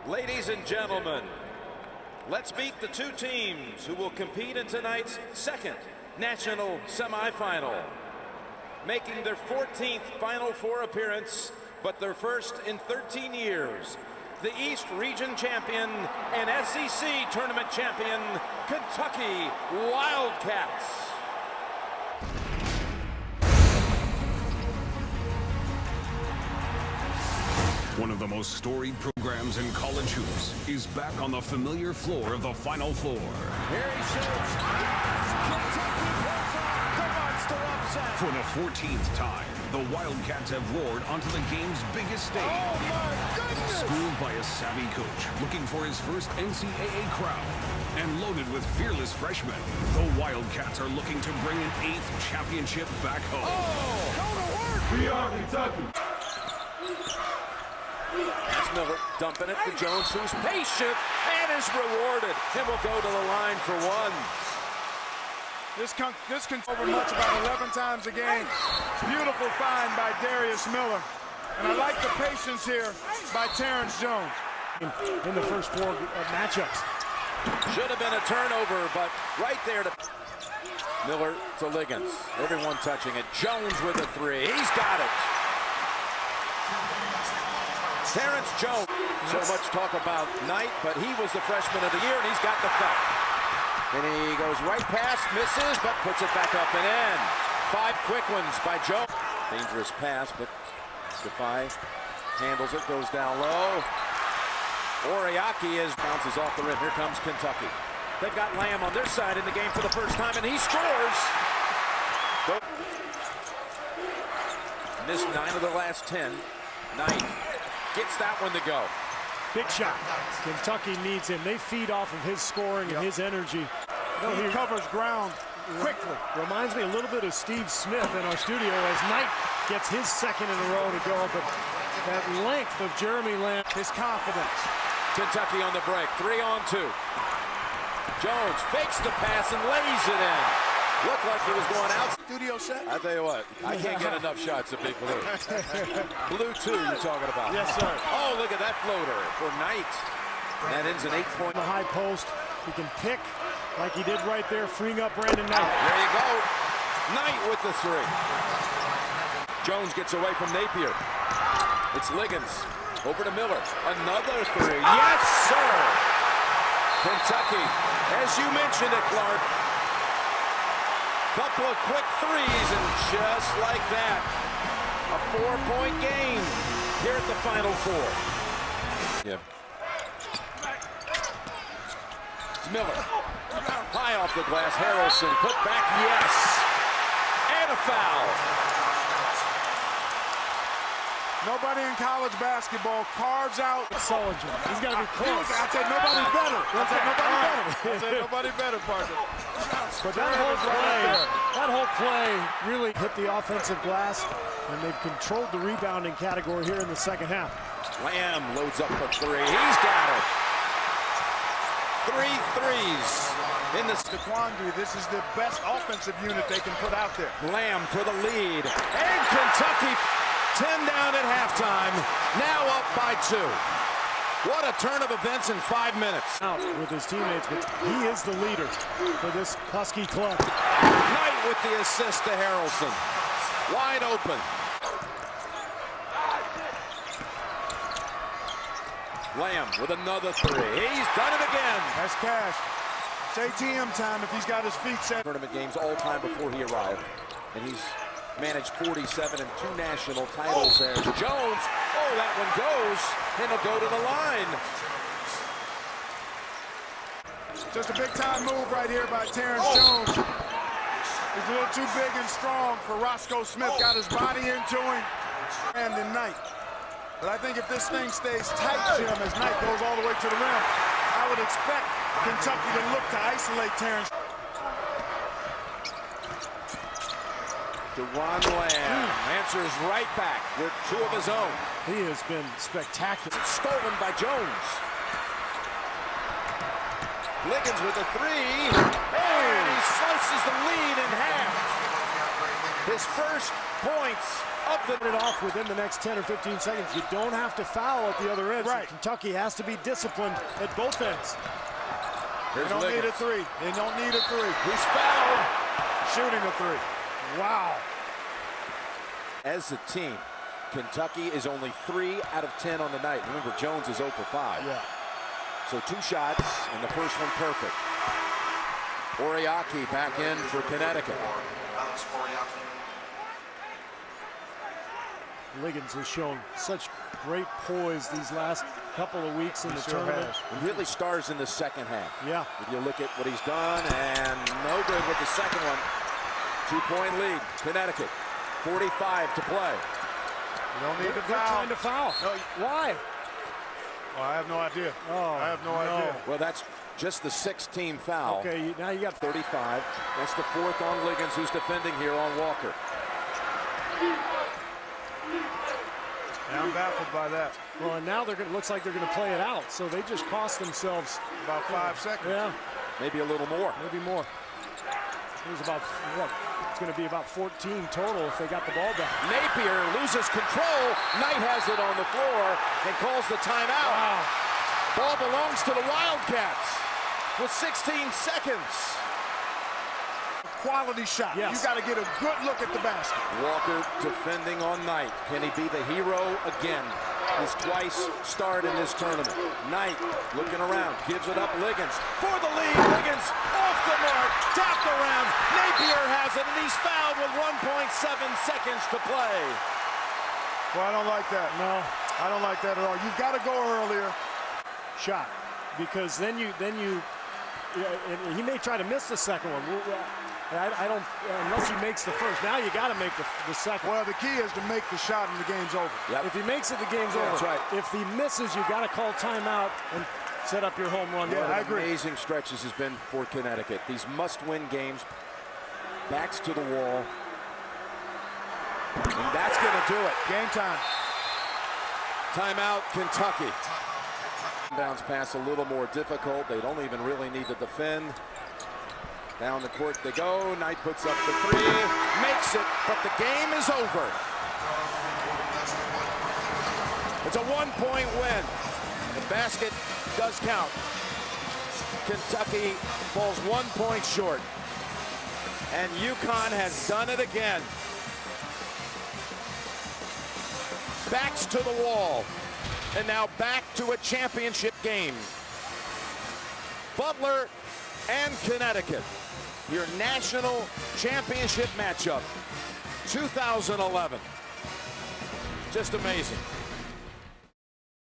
Ladies and gentlemen, let's meet the two teams who will compete in tonight's second national semifinal. Making their 14th Final Four appearance, but their first in 13 years. The East Region champion and SEC tournament champion, Kentucky Wildcats. One of the most storied programs in college hoops is back on the familiar floor of the Final Four. Here he shoots. Kentucky pulls off the monster upset. For the 14th time, the Wildcats have roared onto the game's biggest stage. Oh my goodness! Schooled by a savvy coach looking for his first NCAA crown, and loaded with fearless freshmen, the Wildcats are looking to bring an 8th championship back home. Oh, go to work! We are Kentucky. That's Miller dumping it to Jones, who's patient and is rewarded. And will go to the line for one. This can over much, about 11 times a game. Beautiful find by Darius Miller. And I like the patience here by Terrence Jones. In the first four matchups. Should have been a turnover, but right there to Miller to Liggins. Everyone touching it. Jones with a three. He's got it. Terrence Jones. So much talk about Knight, but he was the freshman of the year, and he's got the foul. And he goes right past, misses, but puts it back up and in. 5 quick ones by Jones. Dangerous pass, but Defy handles it, goes down low. Oriaki bounces off the rim. Here comes Kentucky. They've got Lamb on their side in the game for the first time, and he scores. Missed 9 of the last 10. Knight gets that one to go. Big shot. Kentucky needs him. They feed off of his scoring and his energy. He covers ground quickly. Reminds me a little bit of Steve Smith in our studio as Knight gets his second in a row to go. But that length of Jeremy Lamb. His confidence. Kentucky on the break. 3-on-2. Jones fakes the pass and lays it in. Looked like he was going out. Studio set. I tell you what, I can't get enough shots of Big Blue. Blue 2 you're talking about. Yes, sir. Oh, look at that floater for Knight. That ends an 8-point. The high post. He can pick like he did right there, freeing up Brandon Knight. There you go. Knight with the three. Jones gets away from Napier. It's Liggins. Over to Miller. Another three. Yes, sir. Kentucky, as you mentioned it, Clark. Couple of quick threes, and just like that, a 4-point game here at the Final Four. Yeah. It's Miller. High off the glass. Harrelson put back. Yes. And a foul. Nobody in college basketball carves out. Sullivan. He's got to be close. I said nobody better. I said nobody better. I said nobody better, partner. But that whole play really hit the offensive glass, and they've controlled the rebounding category here in the second half. Lamb loads up for three. He's got it. 3 threes in the quandary. This is the best offensive unit they can put out there. Lamb for the lead. And Kentucky 10 down at halftime. Now up by 2. What a turn of events in 5 minutes. Out with his teammates, but he is the leader for this Husky club. Knight with the assist to Harrelson. Wide open. Lamb with another three. He's done it again. That's cash. It's ATM time if he's got his feet set. Tournament games all time before he arrived. And he's managed 47 and 2 national titles there. Jones, oh, that one goes, and he'll go to the line. Just a big-time move right here by Terrence Jones. He's a little too big and strong for Roscoe Smith. Got his body into him. And the Knight. But I think if this thing stays tight, Jim, as Knight goes all the way to the rim, I would expect Kentucky to look to isolate Terrence. DeJuan Lamb answers right back with 2 of his own. He has been spectacular. It's stolen by Jones. Liggins with a three. And he slices the lead in half. his first points of the It off within the next 10 or 15 seconds. You don't have to foul at the other end. Right. So Kentucky has to be disciplined at both ends. They don't need a three. They don't need a three. He's fouled. Shooting a three. Wow. As a team, Kentucky is only 3 out of 10 on the night. Remember, Jones is 0 for 5. Yeah. So 2 shots, and the first one perfect. Oriaki back in for Connecticut. Liggins has shown such great poise these last couple of weeks in the tournament. He really stars in the second half. Yeah. If you look at what he's done, and no good with the second one. 2-point lead, Connecticut. 45 to play. You don't need to They're foul. trying to foul. No, Why? oh, I have no idea. Oh, I have no idea. Well, that's just the 6th-team foul. Okay, now you got 35. That's the 4th on Liggins, who's defending here on Walker. Yeah, I'm baffled by that. well, and now looks like they're going to play it out. So they just cost themselves About 5 seconds. Yeah, Maybe a little more. maybe more. It was about what? It's going to be about 14 total if they got the ball back. Napier loses control. Knight has it on the floor and calls the timeout. Wow. Ball belongs to the Wildcats with 16 seconds. Quality shot. Yes. You got to get a good look at the basket. Walker defending on Knight. Can he be the hero again? He's twice starred in this tournament. Knight looking around, gives it up. Liggins for the lead. Liggins off the mark, tapped around. Napier has it, and he's fouled with 1.7 seconds to play. Well, I don't like that. No. I don't like that at all. You've got to go earlier. Shot, because then you and he may try to miss the second one. I don't, unless he makes the first. Now you got to make the second. Well, the key is to make the shot and the game's over. Yep. If he makes it, the game's over. That's right. If he misses, you got to call timeout and set up your home run. Yeah, What I an agree. amazing stretch this has been for Connecticut. These must-win games. Backs to the wall. And that's going to do it. Game time. Timeout, Kentucky. Bounce pass a little more difficult. They don't even really need to defend. Down the court they go. Knight puts up the 3, makes it, but the game is over. It's a 1-point win. The basket does count. Kentucky falls 1 point short. And UConn has done it again. Backs to the wall. And now back to a championship game. Butler and Connecticut, your national championship matchup, 2011. Just amazing.